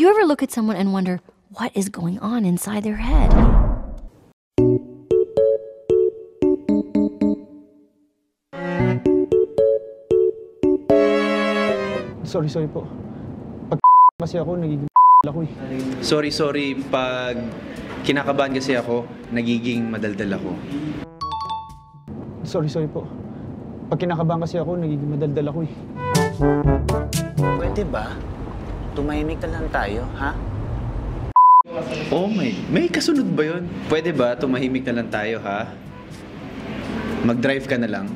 Do you ever look at someone and wonder what is going on inside their head? Sorry po. Pag kasi ako, nagiging ako eh. Sorry. Pag kinakabahan kasi ako, nagiging madaldal ako. Sorry po. Pag kinakabahan kasi ako, nagiging madaldal ako eh. Pwede ba? Tumahimik na lang tayo, ha? Oh may kasunod ba yun? Pwede ba tumahimik na lang tayo, ha? Mag-drive ka na lang.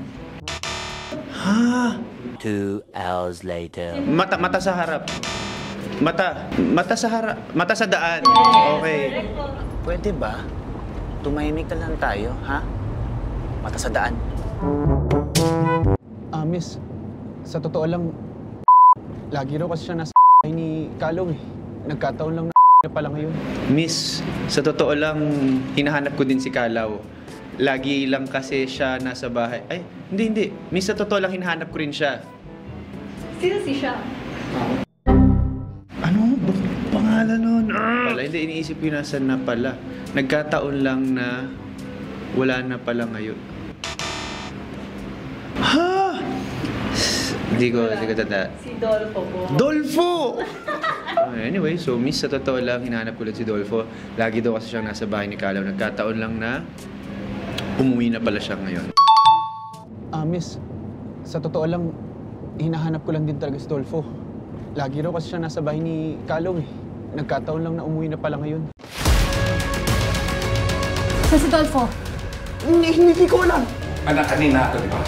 Ha? 2 hours later. Mata sa harap. Mata sa harap. Mata sa daan. Okay. Pwede ba? Tumahimik na lang tayo, ha? Mata sa daan. Miss, sa totoo lang, lagi raw kasi siya nasa ni Kalaw eh. Nagkataon lang na pala ngayon. Miss, sa totoo lang, hinahanap ko din si Kalaw. Lagi lang kasi siya nasa bahay. Ay, hindi. Miss, sa totoo lang, hinahanap ko rin siya. Sino si siya? Ano? Bakit pangalan nun? Pala, hindi, iniisip ko nasan na pala. Nagkataon lang na wala na pala ngayon. Ha? Hindi ko tanda. Si Dolfo po. Dolfo! Anyway, so miss, sa totoo lang, hinahanap ko ulit si Dolfo. Lagi daw kasi siyang nasa bahay ni Kalaw. Nagkataon lang na umuwi na pala siya ngayon. Miss, sa totoo lang, hinahanap ko lang din talaga si Dolfo. Lagi raw kasi siya nasa bahay ni Kalaw eh. Nagkataon lang na umuwi na pala ngayon. Sa si Dolfo? Hindi ko alam. Anak kanina ito, di ba?